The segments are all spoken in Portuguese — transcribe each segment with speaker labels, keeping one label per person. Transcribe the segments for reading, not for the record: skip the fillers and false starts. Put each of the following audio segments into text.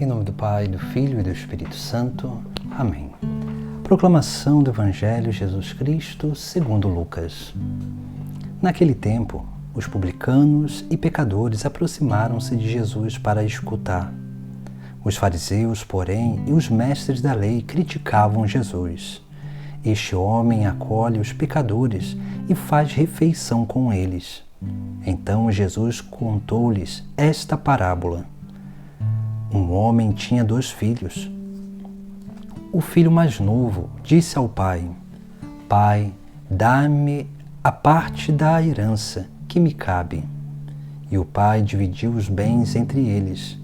Speaker 1: Em nome do Pai, do Filho e do Espírito Santo. Amém. Proclamação do Evangelho de Jesus Cristo segundo Lucas. Naquele tempo, os publicanos e pecadores aproximaram-se de Jesus para escutar. Os fariseus, porém, e os mestres da lei criticavam Jesus. Este homem acolhe os pecadores e faz refeição com eles. Então Jesus contou-lhes esta parábola. Um homem tinha 2 filhos. O filho mais novo disse ao pai: Pai, dá-me a parte da herança que me cabe. E o pai dividiu os bens entre eles.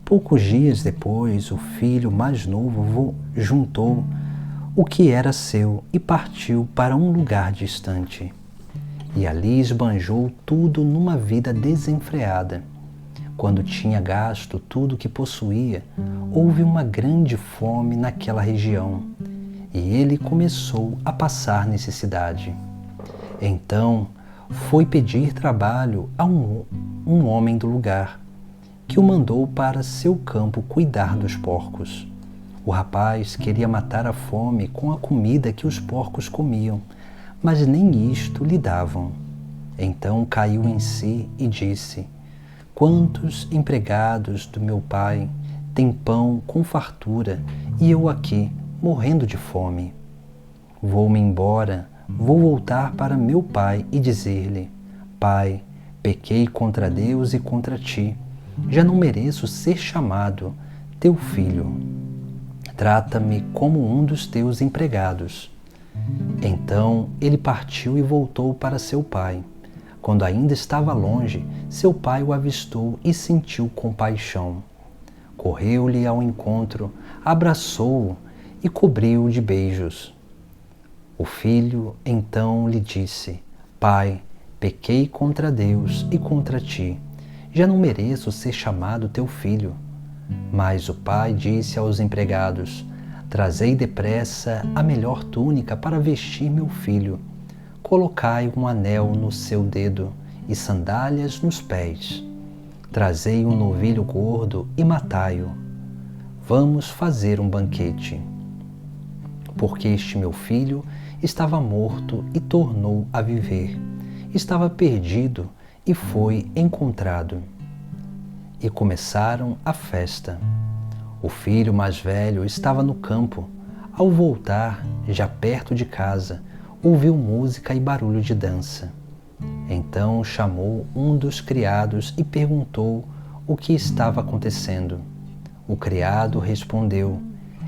Speaker 1: Poucos dias depois, o filho mais novo juntou o que era seu e partiu para um lugar distante. E ali esbanjou tudo numa vida desenfreada. Quando tinha gasto tudo o que possuía, houve uma grande fome naquela região, e ele começou a passar necessidade. Então foi pedir trabalho a um homem do lugar, que o mandou para seu campo cuidar dos porcos. O rapaz queria matar a fome com a comida que os porcos comiam, mas nem isto lhe davam. Então caiu em si e disse: Quantos empregados do meu pai têm pão com fartura e eu aqui, morrendo de fome? Vou-me embora, vou voltar para meu pai e dizer-lhe: Pai, pequei contra Deus e contra ti. Já não mereço ser chamado teu filho. Trata-me como um dos teus empregados. Então ele partiu e voltou para seu pai. Quando ainda estava longe, seu pai o avistou e sentiu compaixão. Correu-lhe ao encontro, abraçou-o e cobriu-o de beijos. O filho então lhe disse: Pai, pequei contra Deus e contra ti. Já não mereço ser chamado teu filho. Mas o pai disse aos empregados: Trazei depressa a melhor túnica para vestir meu filho. Colocai um anel no seu dedo e sandálias nos pés. Trazei um novilho gordo e matai-o. Vamos fazer um banquete. Porque este meu filho estava morto e tornou a viver. Estava perdido e foi encontrado. E começaram a festa. O filho mais velho estava no campo. Ao voltar, já perto de casa, ouviu música e barulho de dança. Então chamou um dos criados e perguntou o que estava acontecendo. O criado respondeu: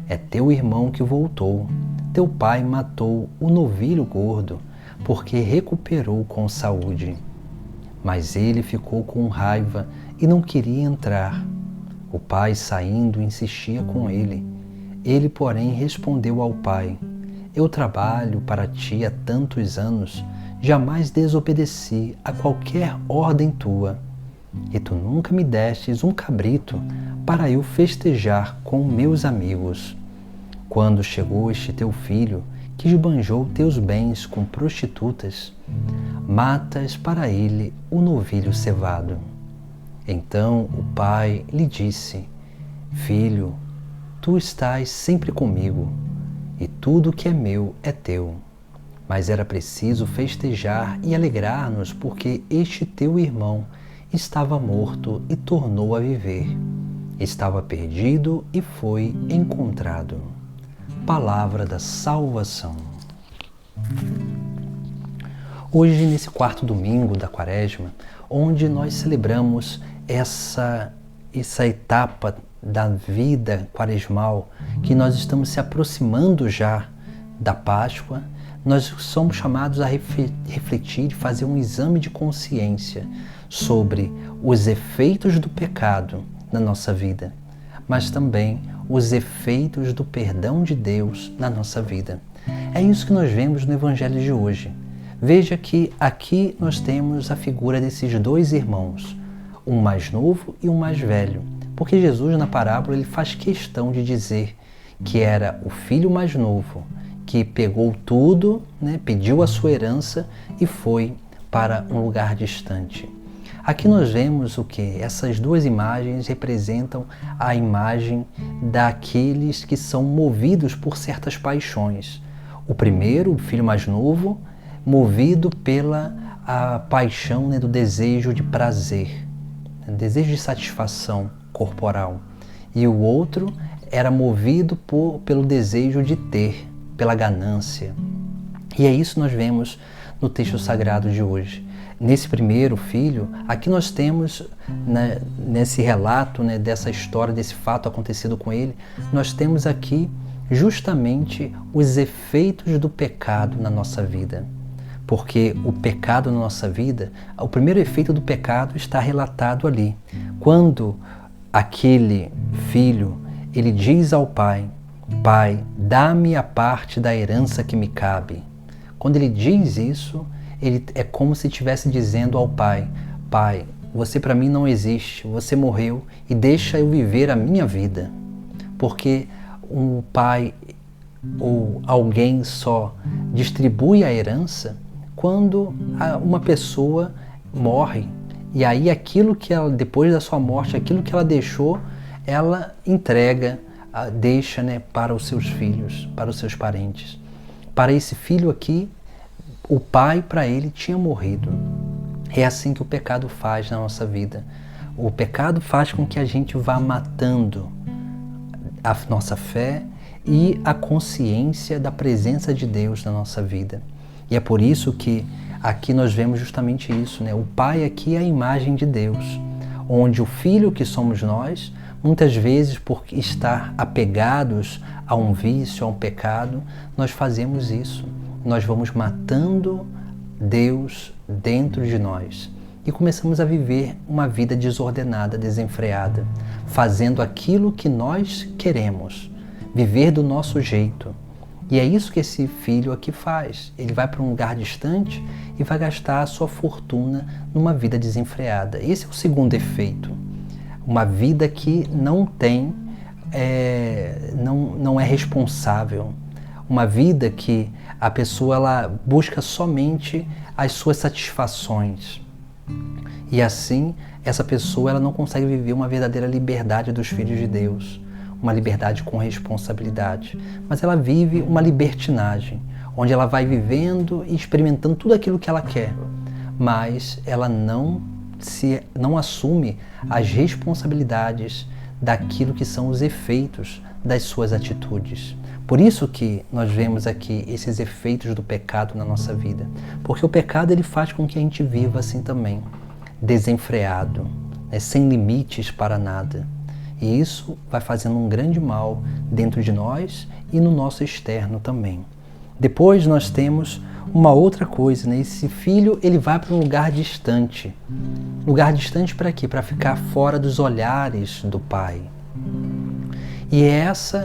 Speaker 1: É teu irmão que voltou. Teu pai matou o novilho gordo, porque recuperou com saúde. Mas ele ficou com raiva e não queria entrar. O pai, saindo, insistia com ele. Ele, porém, respondeu ao pai: Eu trabalho para ti há tantos anos, jamais desobedeci a qualquer ordem tua. E tu nunca me destes um cabrito para eu festejar com meus amigos. Quando chegou este teu filho, que esbanjou teus bens com prostitutas, matas para ele o novilho cevado. Então o pai lhe disse: Filho, tu estás sempre comigo, e tudo que é meu é teu. Mas era preciso festejar e alegrar-nos, porque este teu irmão estava morto e tornou a viver. Estava perdido e foi encontrado. Palavra da salvação. Hoje, nesse 4º domingo da Quaresma, onde nós celebramos essa etapa da vida quaresmal, que nós estamos se aproximando já da Páscoa, nós somos chamados a refletir e fazer um exame de consciência sobre os efeitos do pecado na nossa vida, mas também os efeitos do perdão de Deus na nossa vida. É isso que nós vemos no Evangelho de hoje. Veja que aqui nós temos a figura desses 2 irmãos, um mais novo e um mais velho, porque Jesus na parábola ele faz questão de dizer que era o filho mais novo que pegou tudo, pediu a sua herança e foi para um lugar distante. Aqui nós vemos o que? Essas duas imagens representam a imagem daqueles que são movidos por certas paixões. O primeiro, o filho mais novo, movido pela paixão, né, do desejo de prazer, desejo de satisfação corporal. E o outro era movido pelo desejo de ter, pela ganância. E é isso que nós vemos no texto sagrado de hoje. Nesse primeiro filho, aqui nós temos, né, nesse relato, né, dessa história, desse fato acontecido com ele, nós temos aqui justamente os efeitos do pecado na nossa vida. Porque o pecado na nossa vida, o primeiro efeito do pecado está relatado ali. Quando aquele filho, ele diz ao pai: Pai, dá-me a parte da herança que me cabe. Quando ele diz isso, ele é como se estivesse dizendo ao pai: Pai, você para mim não existe, você morreu e deixa eu viver a minha vida. Porque um pai ou alguém só distribui a herança quando uma pessoa morre. E aí aquilo que ela, depois da sua morte, aquilo que ela deixou, ela entrega, deixa, né, para os seus filhos, para os seus parentes. Para esse filho aqui, o pai para ele tinha morrido. É assim que o pecado faz na nossa vida. O pecado faz com que a gente vá matando a nossa fé e a consciência da presença de Deus na nossa vida. E é por isso que aqui nós vemos justamente isso, né? O pai aqui é a imagem de Deus, onde o filho que somos nós, muitas vezes por estar apegados a um vício, a um pecado, nós fazemos isso. Nós vamos matando Deus dentro de nós e começamos a viver uma vida desordenada, desenfreada, fazendo aquilo que nós queremos, viver do nosso jeito. E é isso que esse filho aqui faz. Ele vai para um lugar distante e vai gastar a sua fortuna numa vida desenfreada. Esse é o segundo efeito. Uma vida que não tem, não é responsável. Uma vida que a pessoa ela busca somente as suas satisfações. E assim, essa pessoa ela não consegue viver uma verdadeira liberdade dos filhos de Deus. Uma liberdade com responsabilidade, mas ela vive uma libertinagem, onde ela vai vivendo e experimentando tudo aquilo que ela quer, mas ela não assume as responsabilidades daquilo que são os efeitos das suas atitudes. Por isso que nós vemos aqui esses efeitos do pecado na nossa vida, porque o pecado ele faz com que a gente viva assim também, desenfreado, né, sem limites para nada. E isso vai fazendo um grande mal dentro de nós e no nosso externo também. Depois nós temos uma outra coisa, né? Esse filho ele vai para um lugar distante. Lugar distante para quê? Para ficar fora dos olhares do pai. E esse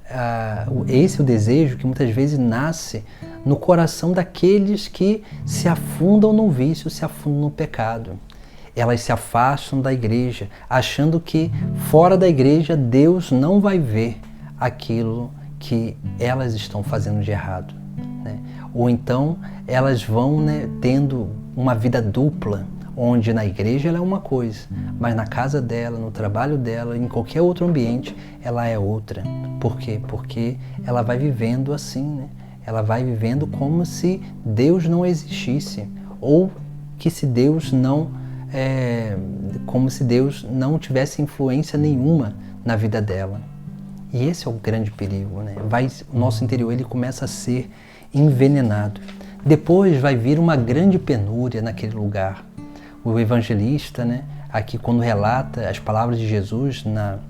Speaker 1: é o desejo que muitas vezes nasce no coração daqueles que se afundam no vício, se afundam no pecado. Elas se afastam da igreja, achando que fora da igreja Deus não vai ver aquilo que elas estão fazendo de errado, né? Ou então elas vão, né, tendo uma vida dupla, onde na igreja ela é uma coisa, mas na casa dela, no trabalho dela, em qualquer outro ambiente, ela é outra. Por quê? Porque ela vai vivendo assim, né? Ela vai vivendo como se Deus não existisse, ou que se Deus não como se Deus não tivesse influência nenhuma na vida dela. E esse é o grande perigo, né? O nosso interior ele começa a ser envenenado. Depois vai vir uma grande penúria naquele lugar. O evangelista, né, aqui quando relata as palavras de Jesus na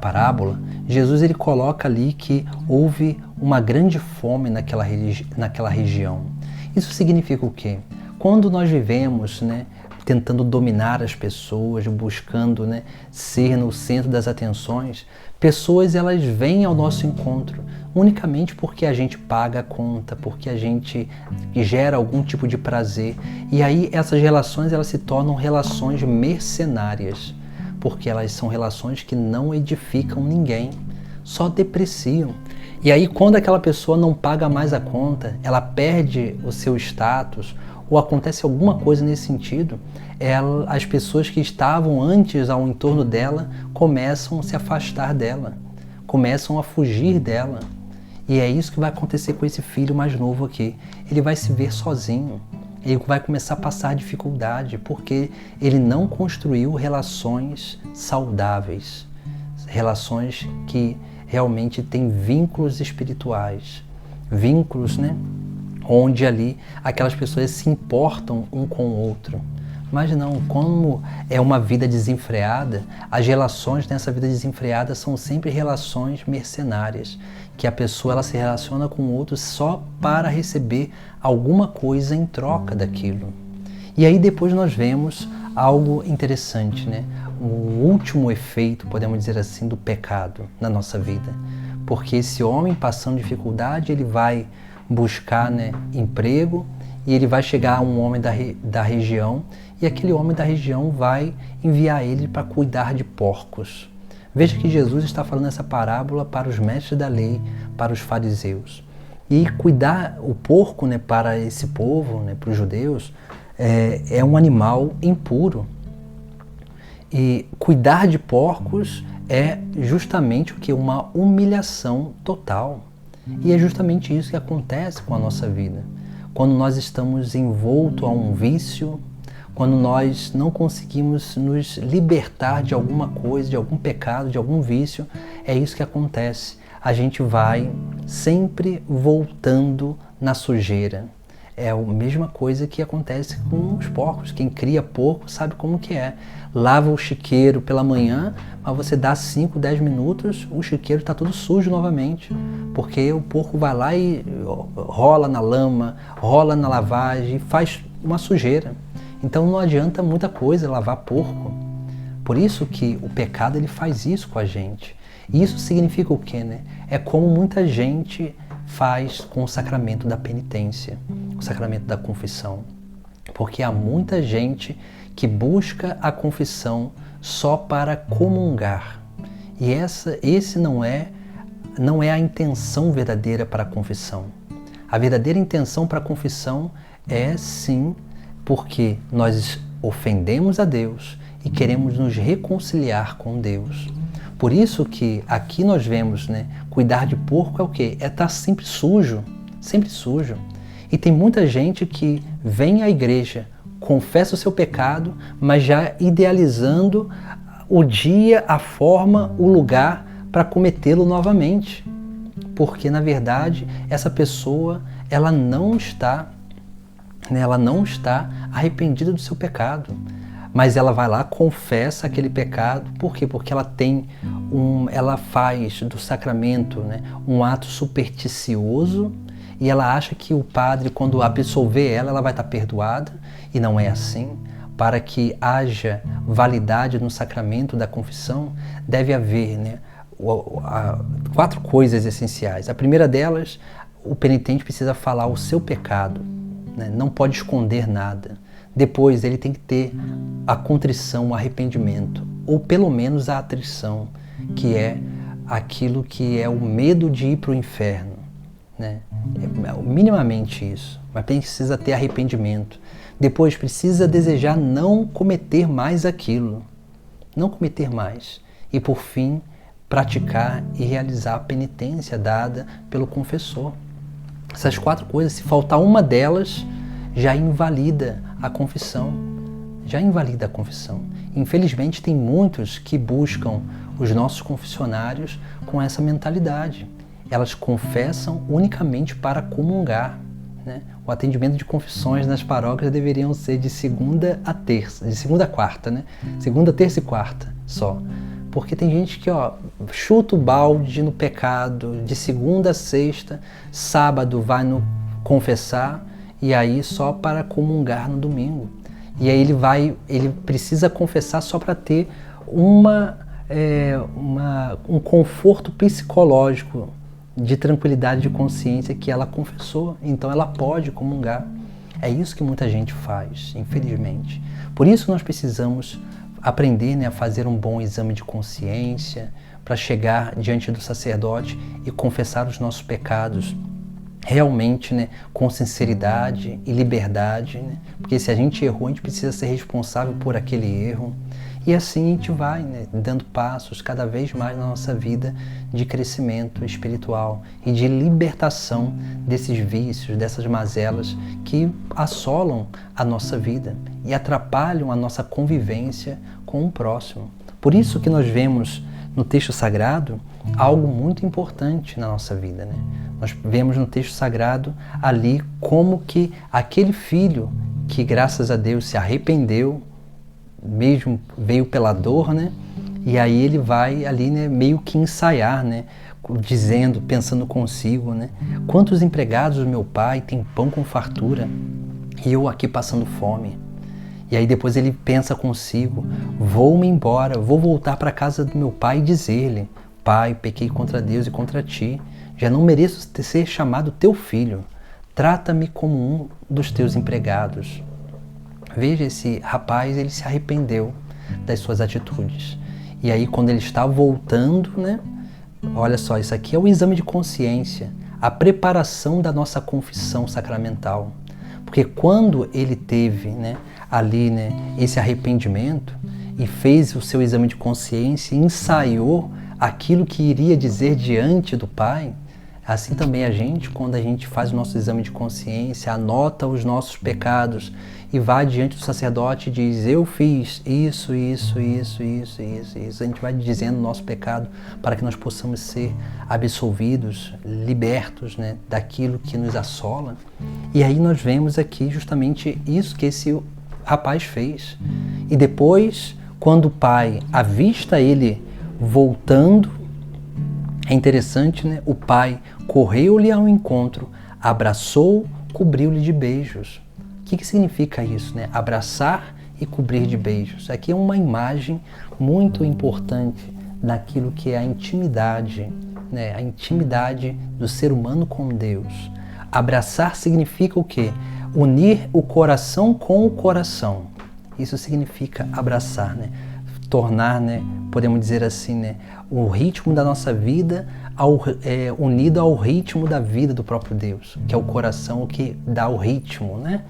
Speaker 1: parábola, Jesus ele coloca ali que houve uma grande fome naquela região. Isso significa o quê? Quando nós vivemos, né, tentando dominar as pessoas, buscando, né, ser no centro das atenções, pessoas elas vêm ao nosso encontro unicamente porque a gente paga a conta, porque a gente gera algum tipo de prazer. E aí essas relações elas se tornam relações mercenárias, porque elas são relações que não edificam ninguém, só depreciam. E aí, quando aquela pessoa não paga mais a conta, ela perde o seu status, ou acontece alguma coisa nesse sentido, as pessoas que estavam antes ao entorno dela começam a se afastar dela, começam a fugir dela. E é isso que vai acontecer com esse filho mais novo aqui. Ele vai se ver sozinho, ele vai começar a passar dificuldade, porque ele não construiu relações saudáveis, relações que realmente têm vínculos espirituais, vínculos, né, onde ali aquelas pessoas se importam um com o outro. Mas não, como é uma vida desenfreada, as relações nessa vida desenfreada são sempre relações mercenárias, que a pessoa ela se relaciona com o outro só para receber alguma coisa em troca daquilo. E aí depois nós vemos algo interessante, né? O último efeito, podemos dizer assim, do pecado na nossa vida. Porque esse homem, passando dificuldade, ele vai buscar, né, emprego, e ele vai chegar a um homem da região, e aquele homem da região vai enviar ele para cuidar de porcos. Veja que Jesus está falando essa parábola para os mestres da lei, para os fariseus. E cuidar o porco, né, para esse povo, né, para os judeus, é um animal impuro. E cuidar de porcos é justamente o que? Uma humilhação total. E é justamente isso que acontece com a nossa vida. Quando nós estamos envoltos a um vício, quando nós não conseguimos nos libertar de alguma coisa, de algum pecado, de algum vício, é isso que acontece. A gente vai sempre voltando na sujeira. É a mesma coisa que acontece com os porcos. Quem cria porco sabe como que é. Lava o chiqueiro pela manhã, mas você dá 5, 10 minutos, o chiqueiro está todo sujo novamente. Porque o porco vai lá e rola na lama, rola na lavagem, faz uma sujeira. Então não adianta muita coisa lavar porco. Por isso que o pecado ele faz isso com a gente. E isso significa o quê, né? É como muita gente faz com o sacramento da penitência, o sacramento da confissão. Porque há muita gente que busca a confissão só para comungar. E esse não é a intenção verdadeira para a confissão. A verdadeira intenção para a confissão é sim porque nós ofendemos a Deus e queremos nos reconciliar com Deus. Por isso que aqui nós vemos, né, cuidar de porco é o quê? É estar sempre sujo, sempre sujo. E tem muita gente que vem à igreja, confessa o seu pecado, mas já idealizando o dia, a forma, o lugar para cometê-lo novamente. Porque, na verdade, essa pessoa, ela não está arrependida do seu pecado. Mas ela vai lá, confessa aquele pecado. Por quê? Porque ela faz do sacramento, né, um ato supersticioso, e ela acha que o padre, quando absolver ela vai estar perdoada, e não é assim. Para que haja validade no sacramento da confissão, deve haver, né, 4 coisas essenciais. A primeira delas, o penitente precisa falar o seu pecado, né? Não pode esconder nada. Depois ele tem que ter a contrição, o arrependimento, ou pelo menos a atrição, que é aquilo que é o medo de ir para o inferno, né? É minimamente isso, mas precisa ter arrependimento. Depois precisa desejar não cometer mais aquilo, não cometer mais. E por fim, praticar e realizar a penitência dada pelo confessor. Essas 4 coisas, se faltar uma delas, já invalida a confissão. Já invalida a confissão. Infelizmente, tem muitos que buscam os nossos confessionários com essa mentalidade. Elas confessam unicamente para comungar, né? O atendimento de confissões nas paróquias deveriam ser de segunda a quarta, né? Segunda, terça e quarta só. Porque tem gente que chuta o balde no pecado de segunda a sexta, sábado vai no confessar e aí só para comungar no domingo. E aí ele precisa confessar só para ter um conforto psicológico de tranquilidade de consciência que ela confessou, então ela pode comungar. É isso que muita gente faz, infelizmente. Por isso nós precisamos aprender, né, a fazer um bom exame de consciência, para chegar diante do sacerdote e confessar os nossos pecados realmente, né, com sinceridade e liberdade, né? Porque se a gente errou, a gente precisa ser responsável por aquele erro. E assim a gente vai, né, dando passos cada vez mais na nossa vida de crescimento espiritual e de libertação desses vícios, dessas mazelas que assolam a nossa vida e atrapalham a nossa convivência com o próximo. Por isso que nós vemos no texto sagrado algo muito importante na nossa vida, né? Nós vemos no texto sagrado ali como que aquele filho que, graças a Deus, se arrependeu, mesmo veio pela dor, né? E aí ele vai ali, né, meio que ensaiar, né? Dizendo, pensando consigo, né? Quantos empregados do meu pai têm pão com fartura e eu aqui passando fome? E aí depois ele pensa consigo, vou-me embora, vou voltar para a casa do meu pai e dizer-lhe, pai, pequei contra Deus e contra ti, já não mereço ser chamado teu filho, trata-me como um dos teus empregados. Veja, esse rapaz, ele se arrependeu das suas atitudes. E aí quando ele está voltando, né? Olha só, isso aqui é o exame de consciência, a preparação da nossa confissão sacramental. Porque quando ele teve, né, ali, né, esse arrependimento e fez o seu exame de consciência, ensaiou aquilo que iria dizer diante do Pai, assim também a gente, quando a gente faz o nosso exame de consciência, anota os nossos pecados e vai diante do sacerdote e diz, eu fiz isso. A gente vai dizendo o nosso pecado para que nós possamos ser absolvidos, libertos, né, daquilo que nos assola. E aí nós vemos aqui justamente isso que esse rapaz fez. E depois, quando o pai avista ele voltando, é interessante, né? O pai correu-lhe ao encontro, abraçou, cobriu-lhe de beijos. O que significa isso, né? Abraçar e cobrir de beijos. Aqui é uma imagem muito importante daquilo que é a intimidade, né? A intimidade do ser humano com Deus. Abraçar significa o quê? Unir o coração com o coração. Isso significa abraçar, né? Tornar, né, podemos dizer assim, né, o ritmo da nossa vida unido ao ritmo da vida do próprio Deus, que é o coração que dá o ritmo, né?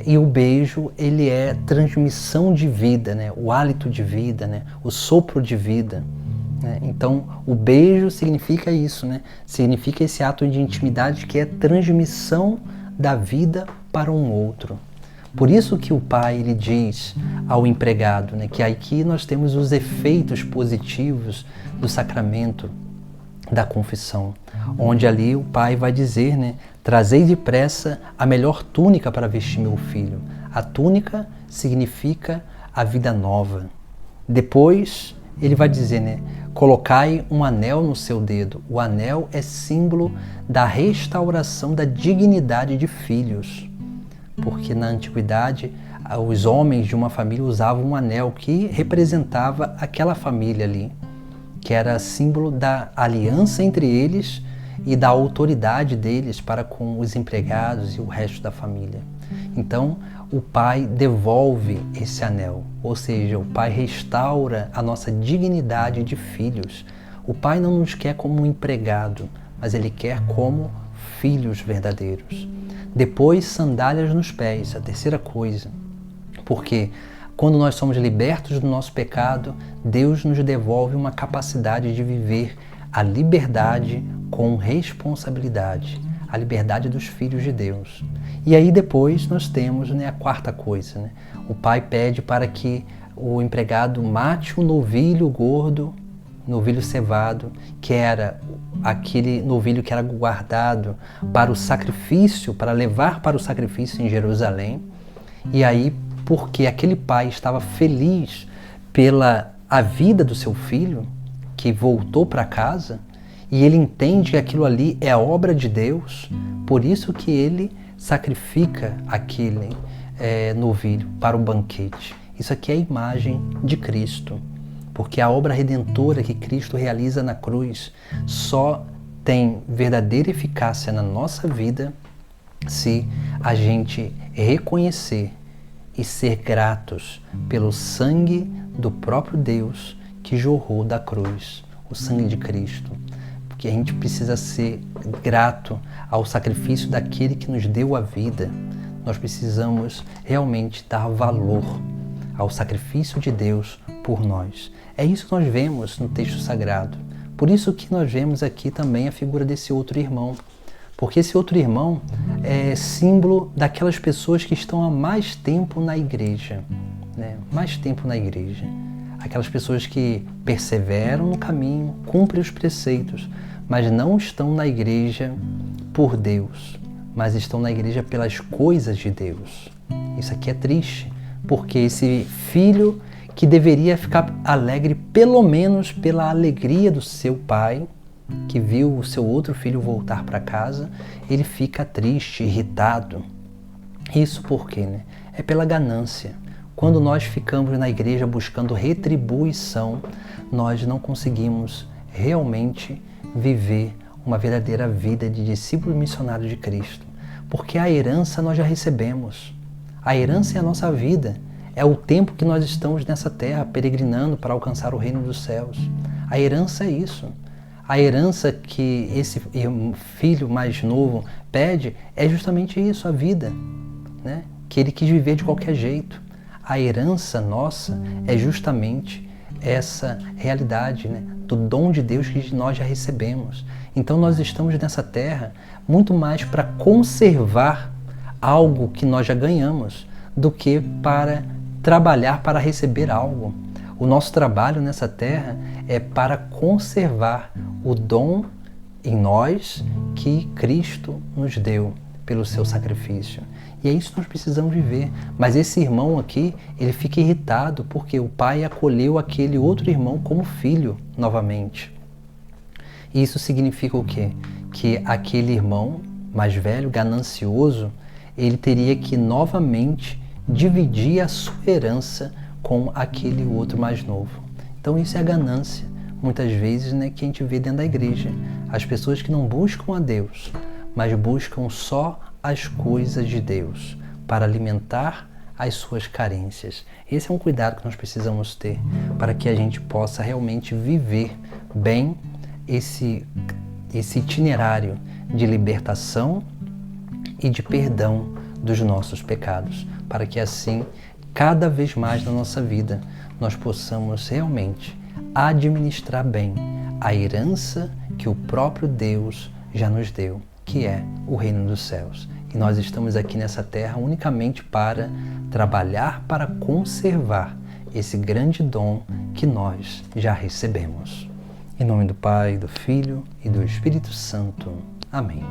Speaker 1: E o beijo, ele é transmissão de vida, né? O hálito de vida, né? O sopro de vida, né? Então, o beijo significa isso, né? Significa esse ato de intimidade que é transmissão da vida para um outro. Por isso que o pai, ele diz ao empregado, né, que aqui nós temos os efeitos positivos do sacramento da confissão, onde ali o pai vai dizer, né, trazei depressa a melhor túnica para vestir meu filho. A túnica significa a vida nova. Depois ele vai dizer, né, colocai um anel no seu dedo. O anel é símbolo da restauração da dignidade de filhos. Porque na antiguidade os homens de uma família usavam um anel que representava aquela família ali, que era símbolo da aliança entre eles e da autoridade deles para com os empregados e o resto da família. Então o pai devolve esse anel, ou seja, o pai restaura a nossa dignidade de filhos. O pai não nos quer como um empregado, mas ele quer como filhos verdadeiros. Depois, sandálias nos pés, a terceira coisa. Porque quando nós somos libertos do nosso pecado, Deus nos devolve uma capacidade de viver a liberdade com responsabilidade, a liberdade dos filhos de Deus. E aí depois nós temos, né, a quarta coisa, né? O pai pede para que o empregado mate um novilho gordo, novilho cevado, que era aquele novilho que era guardado para o sacrifício, para levar para o sacrifício em Jerusalém. E aí, porque aquele pai estava feliz pela a vida do seu filho, que voltou para casa, e ele entende que aquilo ali é a obra de Deus, por isso que ele sacrifica aquele novilho para o banquete. Isso aqui é a imagem de Cristo. Porque a obra redentora que Cristo realiza na cruz só tem verdadeira eficácia na nossa vida se a gente reconhecer e ser gratos pelo sangue do próprio Deus que jorrou da cruz. o sangue de Cristo, porque a gente precisa ser grato ao sacrifício daquele que nos deu a vida. Nós precisamos realmente dar valor ao sacrifício de Deus por nós. É isso que nós vemos no texto sagrado. Por isso que nós vemos aqui também a figura desse outro irmão. Porque esse outro irmão é símbolo daquelas pessoas que estão há mais tempo na igreja, né? Mais tempo na igreja. Aquelas pessoas que perseveram no caminho, cumprem os preceitos, mas não estão na igreja por Deus, mas estão na igreja pelas coisas de Deus. Isso aqui é triste, porque esse filho que deveria ficar alegre pelo menos pela alegria do seu pai, que viu o seu outro filho voltar para casa, ele fica triste, irritado. Isso por quê, né? É pela ganância. Quando nós ficamos na igreja buscando retribuição, nós não conseguimos realmente viver uma verdadeira vida de discípulo missionário de Cristo. Porque a herança nós já recebemos. A herança é a nossa vida. É o tempo que nós estamos nessa terra peregrinando para alcançar o reino dos céus. A herança é isso. A herança que esse filho mais novo pede é justamente isso, a vida, né? Que ele quis viver de qualquer jeito. A herança nossa é justamente essa realidade, né? Do dom de Deus que nós já recebemos. Então nós estamos nessa terra muito mais para conservar algo que nós já ganhamos do que para trabalhar para receber algo. O nosso trabalho nessa terra é para conservar o dom em nós que Cristo nos deu pelo seu sacrifício. E é isso que nós precisamos viver. Mas esse irmão aqui, ele fica irritado porque o pai acolheu aquele outro irmão como filho novamente. E isso significa o quê? Que aquele irmão mais velho, ganancioso, ele teria que novamente dividir a sua herança com aquele outro mais novo. Então isso é a ganância, muitas vezes, né, que a gente vê dentro da igreja. As pessoas que não buscam a Deus, mas buscam só as coisas de Deus para alimentar as suas carências. Esse é um cuidado que nós precisamos ter para que a gente possa realmente viver bem esse itinerário de libertação e de perdão dos nossos pecados, para que assim, cada vez mais na nossa vida, nós possamos realmente administrar bem a herança que o próprio Deus já nos deu, que é o reino dos céus. E nós estamos aqui nessa terra unicamente para trabalhar para conservar esse grande dom que nós já recebemos. Em nome do Pai, do Filho e do Espírito Santo. Amém.